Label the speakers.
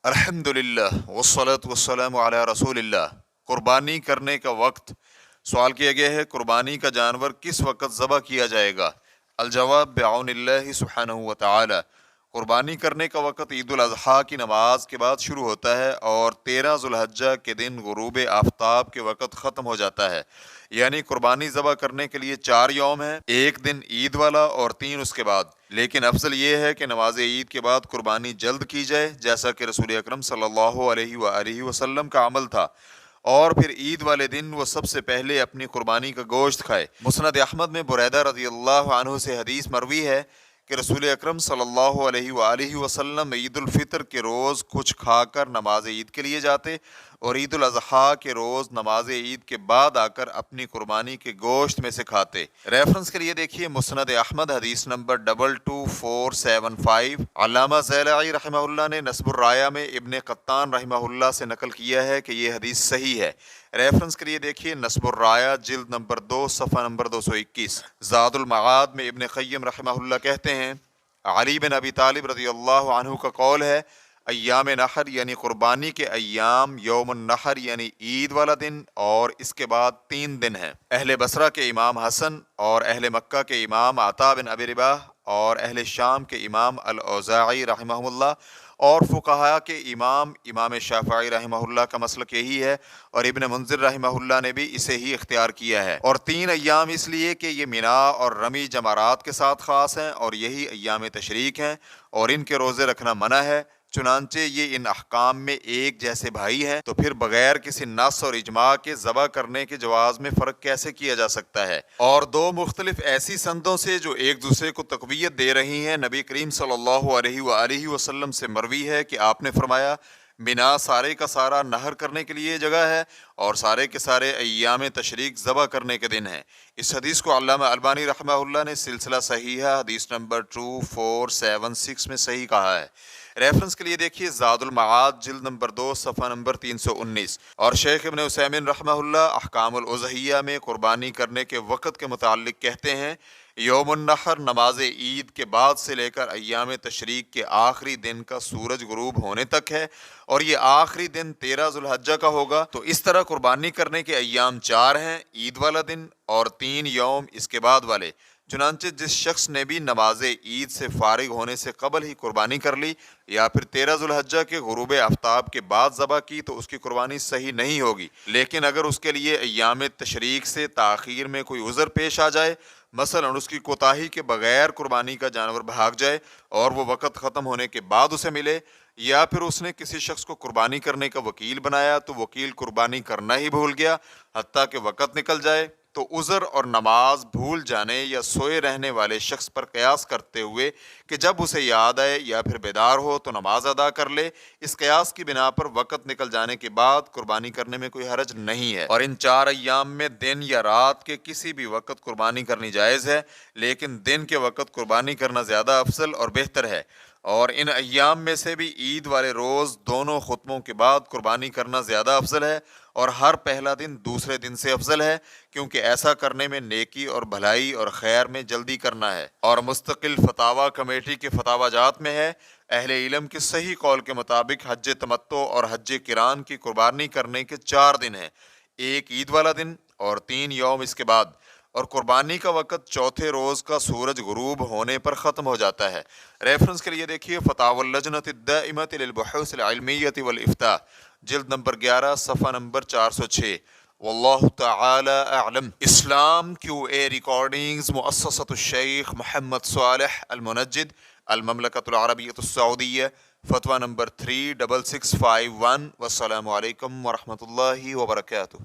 Speaker 1: الحمدللہ والصلاة والسلام علی رسول اللہ۔ قربانی کرنے کا وقت سوال کیا گیا ہے، قربانی کا جانور کس وقت ذبح کیا جائے گا؟ الجواب بعون اللہ سبحانہ وتعالی۔ قربانی کرنے کا وقت عید الاضحیٰ کی نماز کے بعد شروع ہوتا ہے اور 13 ذو الحجہ کے دن غروب آفتاب کے وقت ختم ہو جاتا ہے۔ یعنی قربانی ذبح کرنے کے لیے 4 یوم ہیں، ایک دن عید والا اور 3 اس کے بعد۔ لیکن افضل یہ ہے کہ نماز عید کے بعد قربانی جلد کی جائے، جیسا کہ رسول اکرم صلی اللہ علیہ وآلہ وسلم کا عمل تھا، اور پھر عید والے دن وہ سب سے پہلے اپنی قربانی کا گوشت کھائے۔ مسند احمد میں بریدہ رضی اللہ عنہ سے حدیث مروی ہے کہ رسول اکرم صلی اللہ علیہ وآلہ وسلم عید الفطر کے روز کچھ کھا کر نماز عید کے لیے جاتے اور عید الاضحیٰ کے روز نماز عید کے بعد آ کر اپنی قربانی کے گوشت میں سے کھاتے۔ ریفرنس کے لیے دیکھیے مسند احمد حدیث نمبر 22475۔ علامہ زیلعی رحمہ اللہ نے نصب الرایہ میں ابن قطان رحمہ اللہ سے نقل کیا ہے کہ یہ حدیث صحیح ہے۔ ریفرنس کے لیے دیکھیے نصب الرایہ جلد نمبر 2 صفحہ نمبر 221۔ زاد المعاد میں ابن قیم رحمہ اللہ کہتے ہیں، علی بن ابی طالب رضی اللہ عنہ کا قول ہے، ایام نحر یعنی قربانی کے ایام یوم النحر یعنی عید والا دن اور اس کے بعد 3 دن ہیں۔ اہل بصرہ کے امام حسن اور اہل مکہ کے امام عطا بن ابی رباح اور اہل شام کے امام الاوزاعی رحمہ اللہ اور فقہاء کے امام شافعی رحمہ اللہ کا مسلک یہی ہے، اور ابن منذر رحمہ اللہ نے بھی اسے ہی اختیار کیا ہے۔ اور 3 ایام اس لیے کہ یہ مینا اور رمی جمرات کے ساتھ خاص ہیں اور یہی ایام تشریق ہیں اور ان کے روزے رکھنا منع ہے۔ چنانچہ یہ ان احکام میں ایک جیسے بھائی ہیں، تو پھر بغیر کسی نص اور اجماع کے ذبح کرنے کے جواز میں فرق کیسے کیا جا سکتا ہے؟ اور 2 مختلف ایسی سندوں سے جو ایک دوسرے کو تقویت دے رہی ہیں، نبی کریم صلی اللہ علیہ وآلہ وسلم سے مروی ہے کہ آپ نے فرمایا، مینا سارے کا سارا نہر کرنے کے لیے جگہ ہے اور سارے کے سارے ایام تشریق ذبح کرنے کے دن ہیں۔ اس حدیث کو علامہ البانی رحمہ اللہ نے سلسلہ صحیحہ حدیث نمبر 2476 میں صحیح کہا ہے۔ ریفرنس کے لیے دیکھیے زاد المعاد جلد نمبر 2 صفحہ نمبر 319۔ اور شیخ ابن عثیمین رحمہ اللہ احکام الاضحیہ میں قربانی کرنے کے وقت کے متعلق کہتے ہیں، یوم النحر نماز عید کے بعد سے لے کر ایام تشریق کے آخری دن کا سورج غروب ہونے تک ہے، اور یہ آخری دن 13 ذو الحجہ کا ہوگا۔ تو اس طرح قربانی کرنے کے ایام 4 ہیں، عید والا دن اور 3 یوم اس کے بعد والے۔ چنانچہ جس شخص نے بھی نماز عید سے فارغ ہونے سے قبل ہی قربانی کر لی یا پھر 13 ذو الحجہ کے غروب آفتاب کے بعد ذبح کی تو اس کی قربانی صحیح نہیں ہوگی۔ لیکن اگر اس کے لیے ایام تشریق سے تاخیر میں کوئی عذر پیش آ جائے، مثلا اس کی کوتاہی کے بغیر قربانی کا جانور بھاگ جائے اور وہ وقت ختم ہونے کے بعد اسے ملے، یا پھر اس نے کسی شخص کو قربانی کرنے کا وکیل بنایا تو وکیل قربانی کرنا ہی بھول گیا حتیٰ کہ وقت نکل جائے، تو عذر اور نماز بھول جانے یا سوئے رہنے والے شخص پر قیاس کرتے ہوئے کہ جب اسے یاد آئے یا پھر بیدار ہو تو نماز ادا کر لے، اس قیاس کی بنا پر وقت نکل جانے کے بعد قربانی کرنے میں کوئی حرج نہیں ہے۔ اور ان 4 ایام میں دن یا رات کے کسی بھی وقت قربانی کرنی جائز ہے، لیکن دن کے وقت قربانی کرنا زیادہ افضل اور بہتر ہے۔ اور ان ایام میں سے بھی عید والے روز دونوں خطبوں کے بعد قربانی کرنا زیادہ افضل ہے، اور ہر پہلا دن دوسرے دن سے افضل ہے، کیونکہ ایسا کرنے میں نیکی اور بھلائی اور خیر میں جلدی کرنا ہے۔ اور مستقل فتاوی کمیٹی کے فتاوی جات میں ہے، اہل علم کے صحیح قول کے مطابق حج تمتع اور حج قران کی قربانی کرنے کے 4 دن ہیں، ایک عید والا دن اور 3 یوم اس کے بعد، اور قربانی کا وقت چوتھے روز کا سورج غروب ہونے پر ختم ہو جاتا ہے۔ ریفرنس کے لیے دیکھیے فتاوی اللجنۃ الدائمۃ للبحوث العلمیۃ والافتاء جلد نمبر 11 صفحہ نمبر 406۔ واللہ تعالی اعلم۔ اسلام QA ریکارڈنگز مؤسسۃ الشیخ محمد صالح المنجد، المملکۃ العربیۃ السعودیہ، فتویٰ نمبر 36651۔ والسلام علیکم ورحمۃ اللہ وبرکاتہ۔